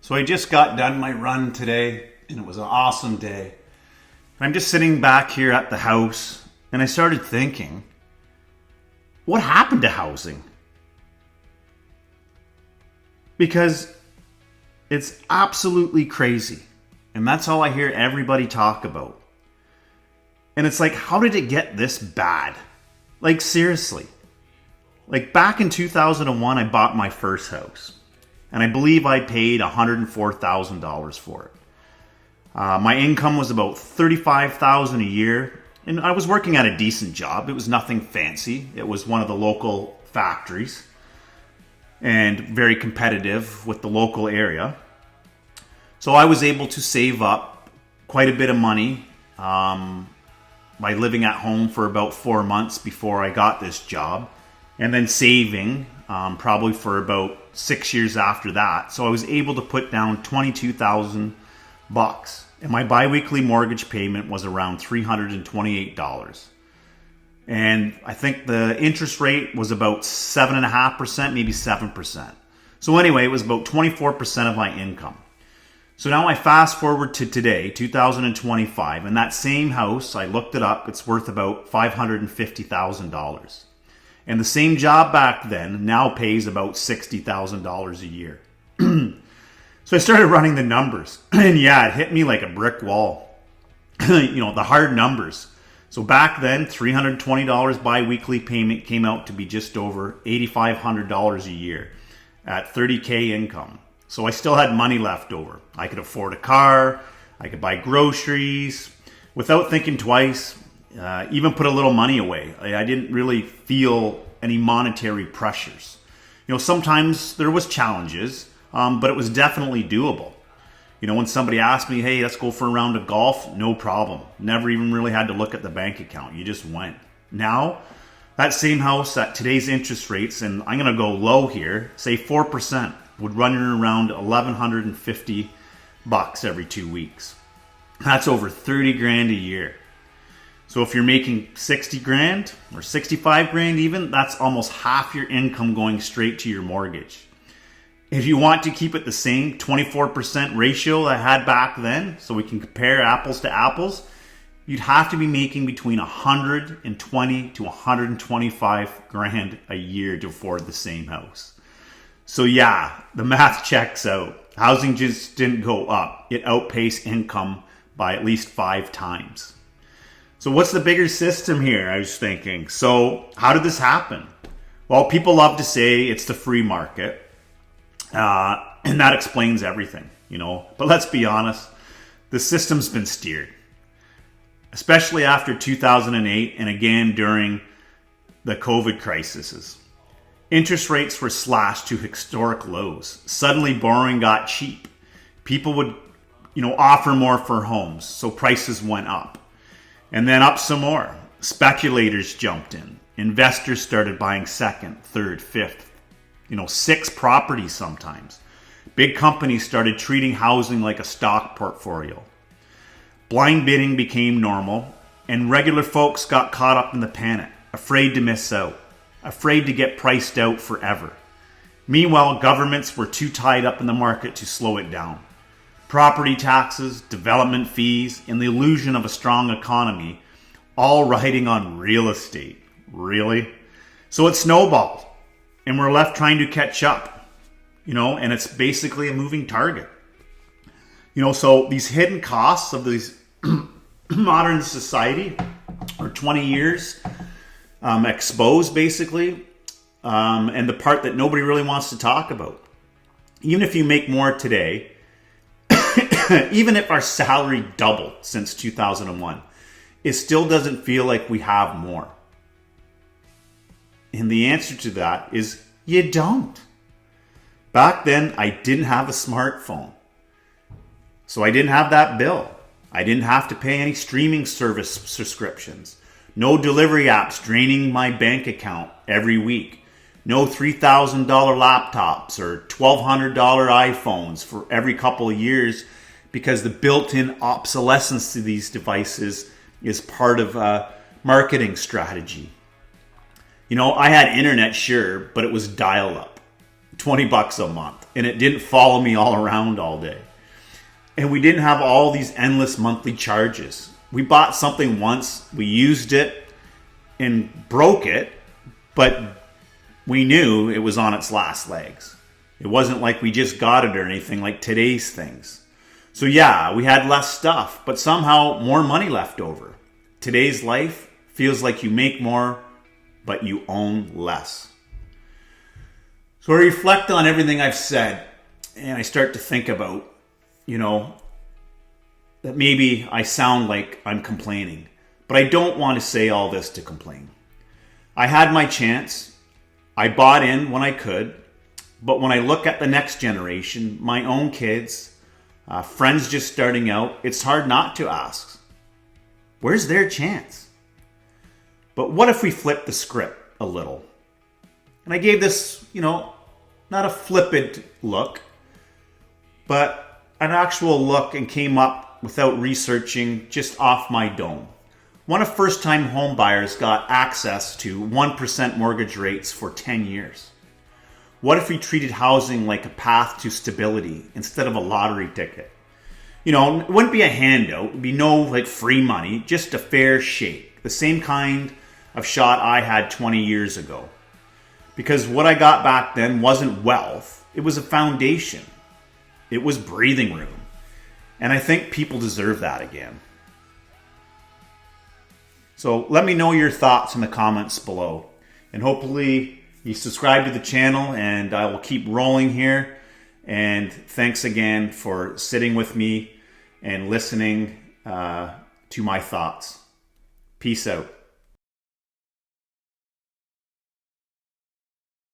So I just got done my run today, and it was an awesome day. And I'm just sitting back here at the house, and I started thinking, what happened to housing? Because it's absolutely crazy. And that's all I hear everybody talk about. And it's like, how did it get this bad? Like, seriously. Like, back in 2001, I bought my first house. And I believe I paid $104,000 for it. My income was about $35,000 a year. And I was working at a decent job. It was nothing fancy. It was one of the local factories. And very competitive with the local area. So I was able to save up quite a bit of money by living at home for about 4 months before I got this job. And then saving probably for about 6 years after that. So I was able to put down $22,000. And my biweekly mortgage payment was around $328. And I think the interest rate was about 7.5%, maybe 7%. So anyway, it was about 24% of my income. So now I fast forward to today, 2025, and that same house, I looked it up, it's worth about $550,000. And the same job back then now pays about $60,000 a year. So I started running the numbers, and yeah, it hit me like a brick wall. The hard numbers. So back then, $320 bi-weekly payment came out to be just over $8,500 a year at $30K income. So I still had money left over. I could afford a car, I could buy groceries without thinking twice, even put a little money away. I didn't really feel any monetary pressures. Sometimes there was challenges, but it was definitely doable. When somebody asked me, hey, let's go for a round of golf, no problem. Never even really had to look at the bank account. You just went. Now, that same house at today's interest rates, and I'm going to go low here, say 4%, would run in around $1,150 every 2 weeks. That's over 30 grand a year. So if you're making 60 grand or 65 grand even, that's almost half your income going straight to your mortgage. If you want to keep it the same 24% ratio I had back then, so we can compare apples to apples, you'd have to be making between 120 to 125 grand a year to afford the same house. So yeah, the math checks out. Housing just didn't go up. It outpaced income by at least 5 times. So what's the bigger system here, I was thinking. So how did this happen? Well, people love to say it's the free market. And that explains everything, But let's be honest, the system's been steered. Especially after 2008 and again during the COVID crises. Interest rates were slashed to historic lows. Suddenly borrowing got cheap. People would, offer more for homes, so prices went up. And then up some more. Speculators jumped in. Investors started buying second, third, fifth, 6 properties sometimes. Big companies started treating housing like a stock portfolio. Blind bidding became normal, and regular folks got caught up in the panic, afraid to miss out, afraid to get priced out forever. Meanwhile, governments were too tied up in the market to slow it down. Property taxes, development fees, and the illusion of a strong economy, all riding on real estate. Really? So it snowballed. And we're left trying to catch up, and it's basically a moving target. So these hidden costs of these modern society are 20 years exposed, basically, and the part that nobody really wants to talk about. Even if you make more today, even if our salary doubled since 2001, it still doesn't feel like we have more. And the answer to that is you don't. Back then, I didn't have a smartphone. So I didn't have that bill. I didn't have to pay any streaming service subscriptions. No delivery apps draining my bank account every week. No $3,000 laptops or $1,200 iPhones for every couple of years because the built-in obsolescence to these devices is part of a marketing strategy. I had internet, sure, but it was dial-up. $20 a month, and it didn't follow me all around all day. And we didn't have all these endless monthly charges. We bought something once, we used it and broke it, but we knew it was on its last legs. It wasn't like we just got it or anything like today's things. So yeah, we had less stuff, but somehow more money left over. Today's life feels like you make more, but you own less. So I reflect on everything I've said, and I start to think about, that maybe I sound like I'm complaining, but I don't want to say all this to complain. I had my chance. I bought in when I could, but when I look at the next generation, my own kids, friends just starting out, it's hard not to ask, where's their chance? But what if we flip the script a little? And I gave this, not a flippant look, but an actual look, and came up without researching, just off my dome. What if first-time home buyers got access to 1% mortgage rates for 10 years? What if we treated housing like a path to stability instead of a lottery ticket? It wouldn't be a handout. It would be no free money, just a fair shake. The same kind of shot I had 20 years ago. Because what I got back then wasn't wealth. It was a foundation. It was breathing room. And I think people deserve that again. So let me know your thoughts in the comments below. And hopefully you subscribe to the channel, and I will keep rolling here. And thanks again for sitting with me and listening to my thoughts. Peace out.